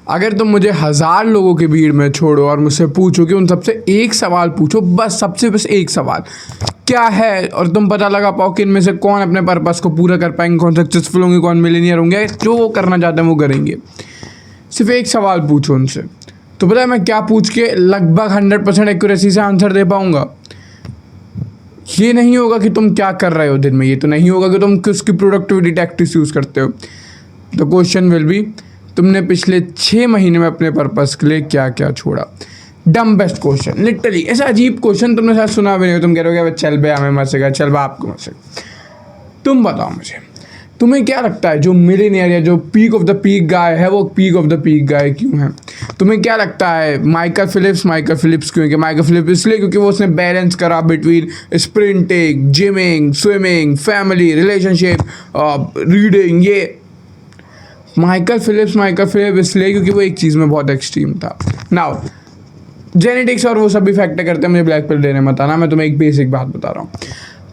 अगर तुम मुझे 1000 लोगों की भीड़ में छोड़ो और मुझसे पूछो कि उन सबसे एक सवाल पूछो, बस सबसे बस एक सवाल क्या है, और तुम पता लगा पाओ कि इनमें से कौन अपने पर्पस को पूरा कर पाएंगे, कौन सक्सेसफुल होंगे, कौन मिलीनियर होंगे, जो वो करना चाहते हैं वो करेंगे। सिर्फ एक सवाल पूछो उनसे, तो पता है मैं क्या पूछ के लगभग 100% एक्यूरेसी से आंसर दे पाऊंगा। ये नहीं होगा कि तुम क्या कर रहे हो दिन में, ये तो नहीं होगा कि तुम किसकी प्रोडक्टिविटी टैक्टिक्स यूज़ करते हो। द क्वेश्चन विल बी, तुमने पिछले 6 महीने में अपने पर्पस के लिए क्या क्या छोड़ा। डम बेस्ट क्वेश्चन, लिटरली ऐसा अजीब क्वेश्चन तुमने शायद सुना भी नहीं हो। तुम कह रहे हो चल बे हमें मसेगा, चल बे आपको मसेगा। तुम बताओ मुझे, तुम्हें क्या लगता है जो मिलीनियर या जो पीक ऑफ द पीक गाय है वो पीक ऑफ द पीक गाय क्यों है? तुम्हें क्या लगता है माइकल फिलिप्स क्यों है? माइकल फिलिप्स इसलिए क्योंकि वो उसने बैलेंस करा between sprinting, gymming, swimming, family, relationship, reading. ये माइकल फिलिप्स इसलिए क्योंकि वो एक चीज़ में बहुत एक्सट्रीम था। नाउ जेनेटिक्स और वो सभी फैक्टर करते हैं, मुझे ब्लैक पिल देने मत आना, मैं तुम्हें एक बेसिक बात बता रहा हूँ।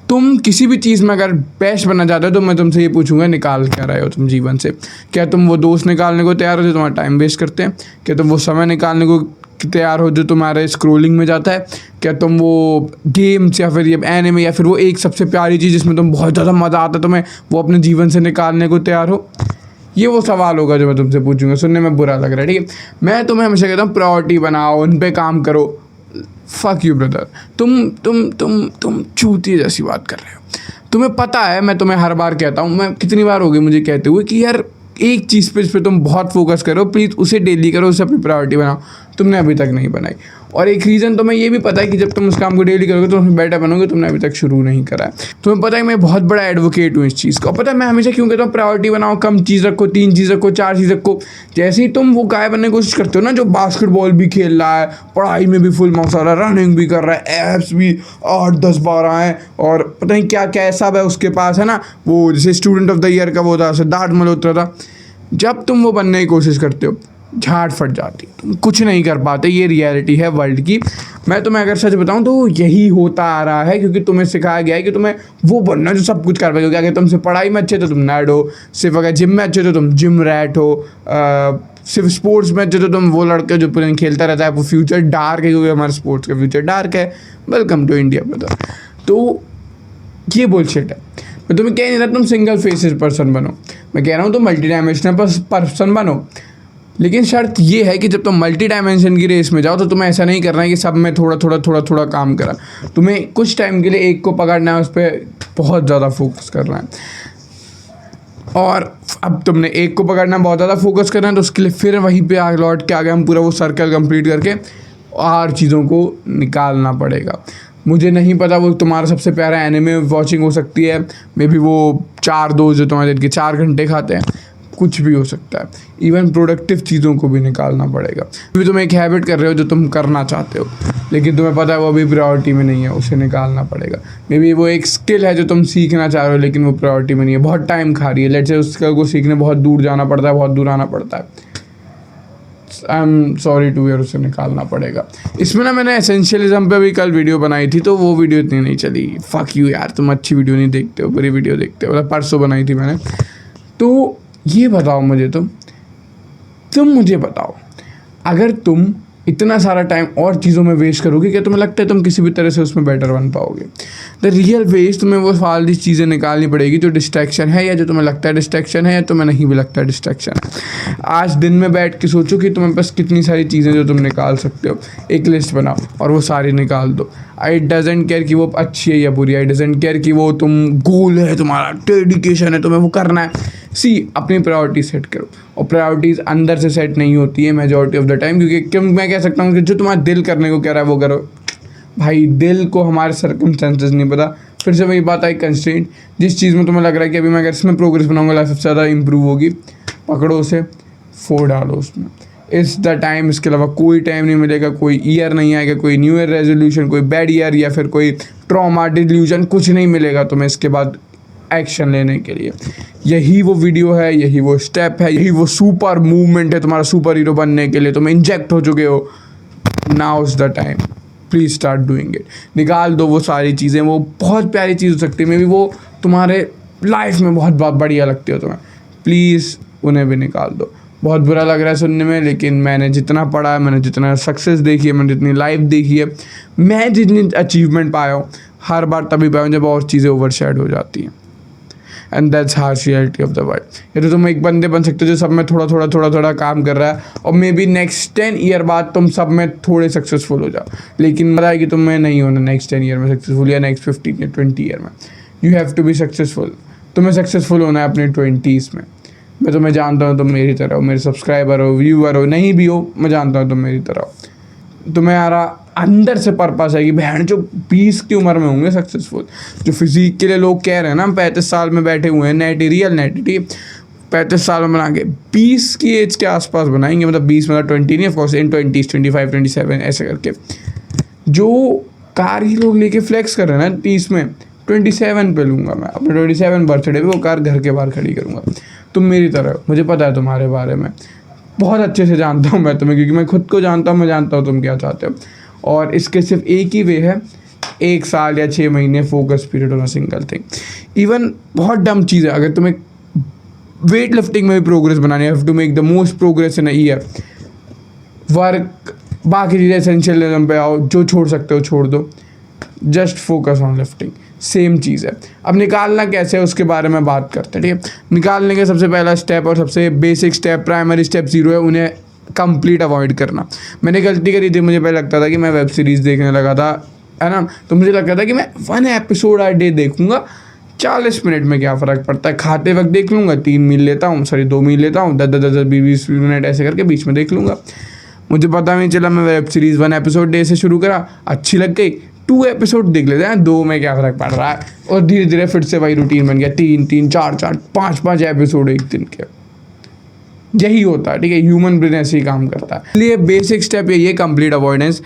तुम किसी भी चीज़ में अगर बेस्ट बनना चाहते हो तो मैं तुमसे ये पूछूंगा, निकाल क्या रहे हो तुम जीवन से? क्या तुम वो दोस्त निकालने को तैयार हो जो तुम्हारा टाइम वेस्ट करते हैं? क्या तुम वो समय निकालने को तैयार हो जो तुम्हारे स्क्रोलिंग में जाता है? क्या तुम वो गेम्स या फिर ये एनिमे या फिर वो एक सबसे प्यारी चीज़ जिसमें तुम बहुत ज़्यादा मज़ा आता है तुम्हें, वो अपने जीवन से निकालने को तैयार हो? ये वो सवाल होगा जो मैं तुमसे पूछूंगा। सुनने में बुरा लग रहा है, ठीक है? मैं तुम्हें हमेशा कहता हूँ प्रायोरिटी बनाओ, उन पे काम करो। फक यू ब्रदर, तुम चूतिए जैसी बात कर रहे हो। तुम्हें पता है, मैं तुम्हें हर बार कहता हूँ, मैं कितनी बार हो गई मुझे कहते हुए कि यार एक चीज़ पे जिस पे तुम बहुत फोकस करो, प्लीज़ उसे डेली करो, उसे अपनी प्रायोरिटी बनाओ। तुमने अभी तक नहीं बनाई, और एक रीज़न तुम्हें ये भी पता है कि जब तुम उस काम को डेली करोगे तो उसमें बेटर बनोगे। तुमने अभी तक शुरू नहीं करा है। तुम्हें पता है मैं बहुत बड़ा एडवोकेट हूँ इस चीज़ का। पता है मैं हमेशा क्यों कहता हूँ प्रायोरिटी बनाओ, कम चीज़ रखो, 3 चीज़ रखो, 4 चीज़ रखो। जैसे ही तुम वो गाय बनने की कोशिश करते हो ना, जो बास्केटबॉल भी खेल रहा है, पढ़ाई में भी फुल मार्क्स आ रहा है, रनिंग भी कर रहा है, एप्स भी 8, 10, 12 हैं, और पता नहीं क्या क्या सब है उसके पास, है ना। वो जैसे स्टूडेंट ऑफ द ईयर का वो था, सिद्धार्थ मल्होत्रा था। जब तुम वो बनने की कोशिश करते हो, झाड़ फट जाती, तुम कुछ नहीं कर पाते। ये रियलिटी है वर्ल्ड की। मैं तुम्हें अगर सच बताऊं तो यही होता आ रहा है, क्योंकि तुम्हें सिखाया गया है कि तुम्हें वो बनना जो सब कुछ कर पाएगा। अगर तुमसे पढ़ाई में अच्छे तो तुम नर्ड हो, सिर्फ अगर जिम में अच्छे तो तुम जिम रैट हो, सिर्फ स्पोर्ट्स में अच्छे तो तुम वो लड़के जो पूरे दिन खेलता रहता है, वो फ्यूचर डार्क है, क्योंकि हमारे स्पोर्ट्स का फ्यूचर डार्क है। Welcome to India brother. तो ये बुलशिट है। मैं तुम्हें कह नहीं रहा तुम सिंगल फेसेस पर्सन बनो, मैं कह रहा हूँ तुम मल्टी डायमेंशनल पर्सन बनो। लेकिन शर्त ये है कि जब तुम मल्टी डायमेंशन की रेस में जाओ तो तुम्हें ऐसा नहीं करना है कि सब में थोड़ा काम करा। तुम्हें कुछ टाइम के लिए एक को पकड़ना है, उस पर बहुत ज़्यादा फोकस करना है। और अब तुमने एक को पकड़ना, बहुत ज़्यादा फोकस करना है, तो उसके लिए फिर वहीं पे लौट के आगे हम पूरा वो सर्कल कंप्लीट करके और चीज़ों को निकालना पड़ेगा। मुझे नहीं पता वो तुम्हारा सबसे प्यारा एनिमे वॉचिंग हो सकती है, मे बी वो 4 दोस्त जो तुम्हारे दिन के 4 घंटे खाते हैं, कुछ भी हो सकता है। इवन प्रोडक्टिव चीज़ों को भी निकालना पड़ेगा। अभी तुम एक हैबिट कर रहे हो जो तुम करना चाहते हो, लेकिन तुम्हें पता है वो अभी प्रायोरिटी में नहीं है, उसे निकालना पड़ेगा। मे बी वो एक स्किल है जो तुम सीखना चाह रहे हो, लेकिन वो प्रायोरिटी में नहीं है, बहुत टाइम खा रही है। लेट्स से उस स्किल को सीखने बहुत दूर जाना पड़ता है, बहुत दूर आना पड़ता है। आई एम सॉरी टू यार, उसे निकालना पड़ेगा। इसमें ना मैंने एसेंशियलिज्म पे भी कल वीडियो बनाई थी, तो वो वीडियो इतनी नहीं चली। फक यू यार, तुम अच्छी वीडियो नहीं देखते हो, बुरी वीडियो देखते हो। मतलब परसों बनाई थी मैंने। तो ये बताओ मुझे, तुम मुझे बताओ, अगर तुम इतना सारा टाइम और चीज़ों में वेस्ट करोगे, क्या तुम्हें लगता है तुम किसी भी तरह से उसमें बेटर बन पाओगे? द रियल वेस्ट तुम्हें वो फालतू चीज़ें निकालनी पड़ेगी जो डिस्ट्रैक्शन है, या जो तुम्हें लगता है डिस्ट्रैक्शन है, या तुम्हें नहीं भी लगता है डिस्ट्रैक्शन है। आज दिन में बैठ के सोचो कि तुम्हें पास कितनी सारी चीज़ें जो तुम निकाल सकते हो। एक लिस्ट बनाओ और वो सारी निकाल दो। आई डजेंट केयर कि वो अच्छी है या बुरी, आई डजेंट केयर कि वो तुम गोल है, तुम्हारा डेडिकेशन है, तुम्हें वो करना है। अपनी प्रायोरिटी सेट करो, और प्रायोरिटीज़ अंदर से सेट नहीं होती है मेजॉरिटी ऑफ द टाइम, क्योंकि मैं कह सकता हूँ कि जो तुम्हारा दिल करने को कह रहा है वो करो। भाई दिल को हमारे सर्कमस्टेंसेस नहीं पता। फिर से वही बात आई, कंस्ट्रेंट। जिस चीज़ में तुम्हें लग रहा है कि अभी मैं अगर इसमें प्रोग्रेस बनाऊंगा लाइफ सबसे ज़्यादा इंप्रूव होगी, पकड़ो उसे, फोड़ डालो उसमें। It's the time. इसके अलावा कोई टाइम नहीं मिलेगा, कोई ईयर नहीं आएगा, कोई न्यू ईयर रेजोल्यूशन, कोई बैड ईयर या फिर कोई ट्रॉमा डिल्यूजन, कुछ नहीं मिलेगा तुम्हें इसके बाद एक्शन लेने के लिए। यही वो वीडियो है, यही वो स्टेप है, यही वो सुपर मूवमेंट है तुम्हारा सुपर हीरो बनने के लिए। तुम इंजेक्ट हो चुके हो। Now is the time, please start doing it. निकाल दो वो सारी चीज़ें। वो बहुत प्यारी चीज़ हो सकती है, मे बी वो तुम्हारे लाइफ में बहुत बहुत बढ़िया लगती हो तुम्हें, प्लीज़ उन्हें भी निकाल दो। बहुत बुरा लग रहा है सुनने में, लेकिन मैंने जितना पढ़ा है, मैंने जितना सक्सेस देखी है, मैंने जितनी लाइफ देखी है, मैं जितनी अचीवमेंट पाया हूँ, हर बार तभी पाया हूँ जब और चीज़ें ओवरशैड हो जाती हैं। And that's harsh reality of the world. या तो तुम एक बंदे बन सकते हो जो सब में थोड़ा थोड़ा काम कर रहा है, और मे बी नेक्स्ट 10 ईयर बाद तुम सब में थोड़े सक्सेसफुल हो जाओ, लेकिन पता है कि तुम्हें नहीं होना नेक्स्ट 10 ईयर में सक्सेसफुल, या नेक्स्ट 15 या 20 ईयर में। You have to be successful. तुम्हें सक्सेसफुल होना है अपने 20s में। मैं तुम्हें जानता हूँ, तुम मेरी तरह हो, मेरे सब्सक्राइबर हो, व्यूअर हो, नहीं भी हो, मैं जानता हूँ तुम मेरी तरह हो। तुम्हें यारा अंदर से पर्पस है कि बहन जो 20 की उम्र में होंगे सक्सेसफुल। जो फिजिक के लिए लोग कह रहे हैं ना, 35 साल में बैठे हुए हैं, नेट रियल नेट 35 साल में बना के 20 की एज के आसपास बनाएंगे, मतलब 20 मतलब 20 नहीं, ऑफकोर्स इन 20s 25 27 ऐसे करके। जो कार ही लोग लेके फ्लेक्स कर रहे हैं ना 30 में, 27 पे लूँगा मैं अपने 27 बर्थडे पे वो कार घर के बाहर खड़ी करूँगा। तुम मेरी तरह, मुझे पता है तुम्हारे बारे में, बहुत अच्छे से जानता हूँ मैं तुम्हें, क्योंकि मैं खुद को जानता हूँ, मैं जानता हूँ तुम क्या चाहते हो। और इसके सिर्फ एक ही वे है, 1 साल या 6 महीने focus period on a single thing. Even बहुत डम चीज़ है, अगर तुम्हें वेट लिफ्टिंग में भी प्रोग्रेस बनानी है, to make the most progress in a year, work बाकी चीज़ें एसेंशियल लेवल पे आओ, जो छोड़ सकते हो छोड़ दो, just focus on lifting. Same चीज़ है। अब निकालना कैसे है उसके बारे में बात करते हैं, ठीक है। निकालने का सबसे पहला स्टेप और सबसे बेसिक स्टेप, प्राइमरी स्टेप 0 है, उन्हें कंप्लीट अवॉइड करना। मैंने गलती करी थी, मुझे पहले लगता था कि मैं वेब सीरीज़ देखने लगा था, है ना, तो मुझे लगता था कि मैं 1 एपिसोड आ डे देखूंगा, 40 मिनट में क्या फ़र्क पड़ता है, खाते वक्त देख लूँगा, 3 मील लेता हूँ, 2 मील लेता हूँ, 10 20 मिनट ऐसे करके बीच में देख लूँगा। मुझे पता नहीं चला, मैं वेब सीरीज़ 1 एपिसोड डे से शुरू करा, अच्छी लग गई, 2 एपिसोड देख लेते हैं, 2 में क्या फ़र्क पड़ रहा है, और धीरे धीरे फिर से वही रूटीन बन गया, 3 4 5 एपिसोड एक दिन के। यही होता है, ठीक है, ह्यूमन ब्रेन ऐसे ही काम करता है। इसलिए बेसिक स्टेप यही है, कंप्लीट अवॉइडेंस।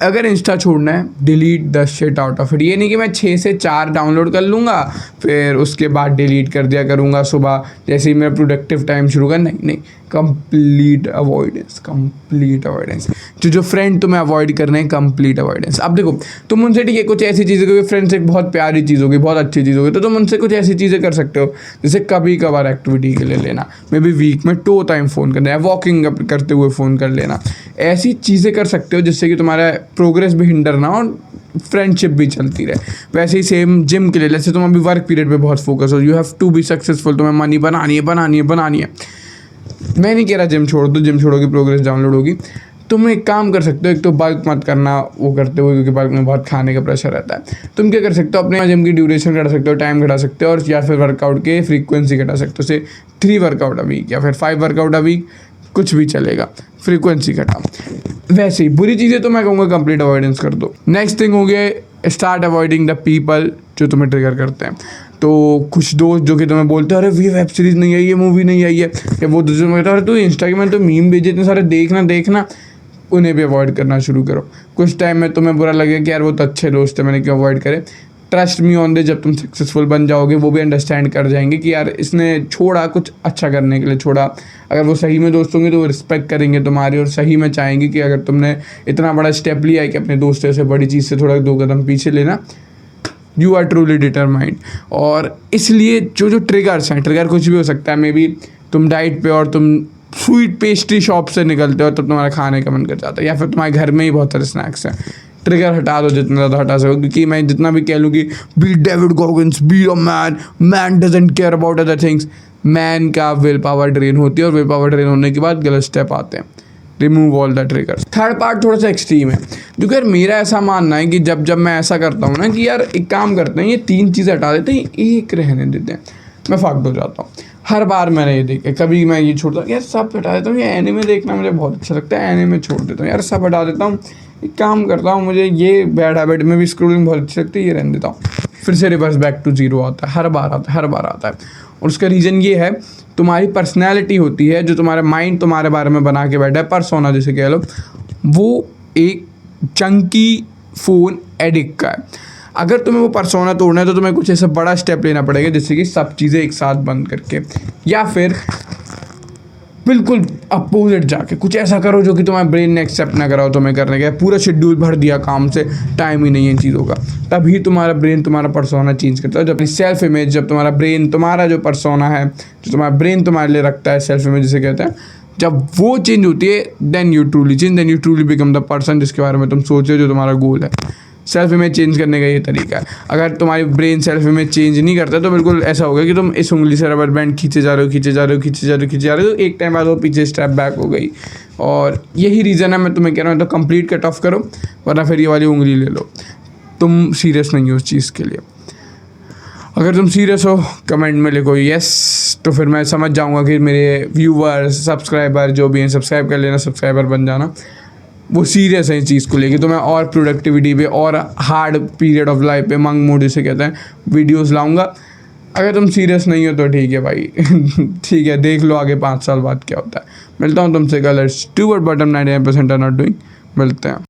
अगर इंस्टा छोड़ना है, delete the shit out of it. ये नहीं कि मैं 6 से 4 डाउनलोड कर लूँगा फिर उसके बाद डिलीट कर दिया करूँगा सुबह जैसे ही मेरा प्रोडक्टिव टाइम शुरू कर, नहीं, कंप्लीट अवॉइडेंस। जो फ्रेंड तुम्हें अवॉइड करने हैं, कंप्लीट अवॉइडेंस। अब देखो, तुम उनसे, ठीक है, कुछ ऐसी चीज़ें, क्योंकि फ्रेंड्स एक बहुत प्यारी चीज़ होगी, बहुत अच्छी चीज़ होगी, तो तुम उनसे कुछ ऐसी चीज़ें कर सकते हो, जैसे कभी कभार एक्टिविटी के लिए लेना, मे बी वीक में 2 टाइम फ़ोन करना है, वॉकिंग करते हुए फ़ोन कर लेना। ऐसी चीज़ें कर सकते हो जिससे कि तुम्हारा प्रोग्रेस भी हिंडर ना और फ्रेंडशिप भी चलती रहे। वैसे ही सेम जिम के लिए, जैसे तुम अभी वर्क पीरियड पे बहुत फोकस हो, you have to be successful, तुम्हें मनी बनानी है। मैं नहीं कह रहा जिम छोड़ दो, जिम छोड़ोगी प्रोग्रेस डाउनलोड होगी। तुम एक काम कर सकते हो, एक तो बल्क मत करना वो करते हुए, क्योंकि बल्क में बहुत खाने का प्रेशर रहता है। तुम क्या कर सकते हो, अपने जिम की ड्यूरेशन घटा सकते हो, टाइम घटा सकते हो, और या फिर वर्कआउट के फ्रीक्वेंसी घटा सकते हो, जैसे 3 वर्कआउट अ वीक या फिर 5 वर्कआउट अ वीक, कुछ भी चलेगा, फ्रीक्वेंसी घटा। वैसे ही बुरी चीज़ें तो मैं कहूँगा कंप्लीट अवॉइडेंस कर दो। नेक्स्ट थिंग हो गया, स्टार्ट अवॉइडिंग द पीपल जो तुम्हें ट्रिगर करते हैं। तो कुछ दोस्त जो कि तुम्हें बोलते हैं, अरे ये वेब सीरीज़ नहीं आई है, मूवी नहीं आई है, या वो दूसरे में कहता है, अरे तू इंस्टाग्राम में तो मीम भेजे इतने सारे, देखना, उन्हें भी अवॉइड करना शुरू करो। कुछ टाइम में तुम्हें बुरा लगे कि यार वो तो अच्छे दोस्त है, मैंने क्यों अवॉइड करे। ट्रस्ट मी ऑन दिस, जब तुम सक्सेसफुल बन जाओगे वो भी अंडरस्टैंड कर जाएंगे कि यार इसने छोड़ा कुछ अच्छा करने के लिए छोड़ा। अगर वो सही में दोस्त होंगे तो वो रिस्पेक्ट करेंगे तुम्हारी, और सही में चाहेंगे कि अगर तुमने इतना बड़ा स्टेप लिया है कि अपने दोस्तों से बड़ी चीज़ से थोड़ा 2 कदम पीछे लेना, यू आर ट्रूली डिटरमाइंड। और इसलिए जो ट्रिगर्स हैं, ट्रिगर कुछ भी हो सकता है, मे बी तुम डाइट पे और तुम स्वीट पेस्ट्री शॉप से निकलते हो तो तुम्हारा खाने का मन कर जाता है, या फिर तुम्हारे घर में ही बहुत सारे स्नैक्स हैं। ट्रिगर हटा दो जितना ज़्यादा हटा सको, क्योंकि मैं जितना भी कह लूँ कि be David Goggins, be a man doesn't care about other things, man का विल पावर ड्रेन होती है, और विल पावर ड्रेन होने के बाद गलत स्टेप आते हैं। Remove all the triggers. Third part थोड़ा सा एक्सट्रीम है, क्योंकि यार मेरा ऐसा मानना है कि जब मैं ऐसा करता हूँ ना कि यार एक काम करते हैं, ये 3 चीज़ें हटा देते हैं, एक रहने देते हैं, मैं फाक हो जाता हूँ। हर बार मैंने ये देखा, कभी मैं ये छोड़ता हूँ, यार सब हटा देता हूँ, ये एनिमे देखना मुझे बहुत अच्छा लगता है, एनिमे छोड़ देता हूँ, यार सब हटा देता हूँ, एक काम करता हूँ, मुझे ये बैड हैबिट में भी स्क्रोलिंग बहुत अच्छी लगती है, ये रहने देता हूँ। फिर से रिवर्स बैक टू 0 आता है, हर बार आता है। और उसका रीज़न ये है, तुम्हारी पर्सनैलिटी होती है, जो तुम्हारा माइंड तुम्हारे बारे में बना के बैठा है, पर्सोना जिसे कह लो, वो एक चंकी फ़ोन एडिक्ट का है। अगर तुम्हें वो पर्सोना तोड़ना है तो तुम्हें कुछ ऐसा बड़ा स्टेप लेना पड़ेगा, जैसे कि सब चीज़ें एक साथ बंद करके, या फिर बिल्कुल अपोजिट जाके कुछ ऐसा करो जो कि तुम्हारा ब्रेन ने एक्सेप्ट ना कराओ तुम्हें करने का। पूरा शेड्यूल भर दिया काम से, टाइम ही नहीं है इन चीज़ों का, तभी तुम्हारा ब्रेन तुम्हारा पर्सोना चेंज करता है। जब सेल्फ इमेज, जब तुम्हारा ब्रेन, तुम्हारा जो पर्सोना है, जो तुम्हारा ब्रेन तुम्हारे लिए रखता है, सेल्फ इमेज जिसे कहते हैं, जब वो चेंज होती है then you truly change, then you truly become the person जिसके बारे में तुम सोच रहे हो, जो तुम्हारा गोल है। सेल्फ इमेज चेंज करने का ये तरीका है। अगर तुम्हारी ब्रेन सेल्फ इमेज चेंज नहीं करता तो बिल्कुल ऐसा होगा कि तुम इस उंगली से रबर बैंड खींचे जा रहे हो, खींचे जा रहे हो, खींचे जा रहे हो, खींचे जा रहे हो, तो एक टाइम बाद वो पीछे स्टेप बैक हो गई। और यही रीज़न है मैं तुम्हें कह रहा हूँ, तो कंप्लीट कट ऑफ करो, वरना फिर ये वाली उंगली ले लो। तुम सीरियस नहीं हो उस चीज़ के लिए। अगर तुम सीरियस हो कमेंट में लिखो यस, तो फिर मैं समझ जाऊंगा कि मेरे व्यूवर्स, सब्सक्राइबर जो भी हैं, सब्सक्राइब कर लेना, सब्सक्राइबर बन जाना, वो सीरियस है इस चीज़ को लेके। तो मैं और प्रोडक्टिविटी पे और हार्ड पीरियड ऑफ लाइफ पे, मंग मोड इसे कहते हैं, वीडियोस लाऊंगा। अगर तुम सीरियस नहीं हो तो ठीक है भाई ठीक है, देख लो आगे 5 साल बाद क्या होता है। मिलता हूँ तुमसे कल। Steward bottom 99% are not doing. मिलते हैं।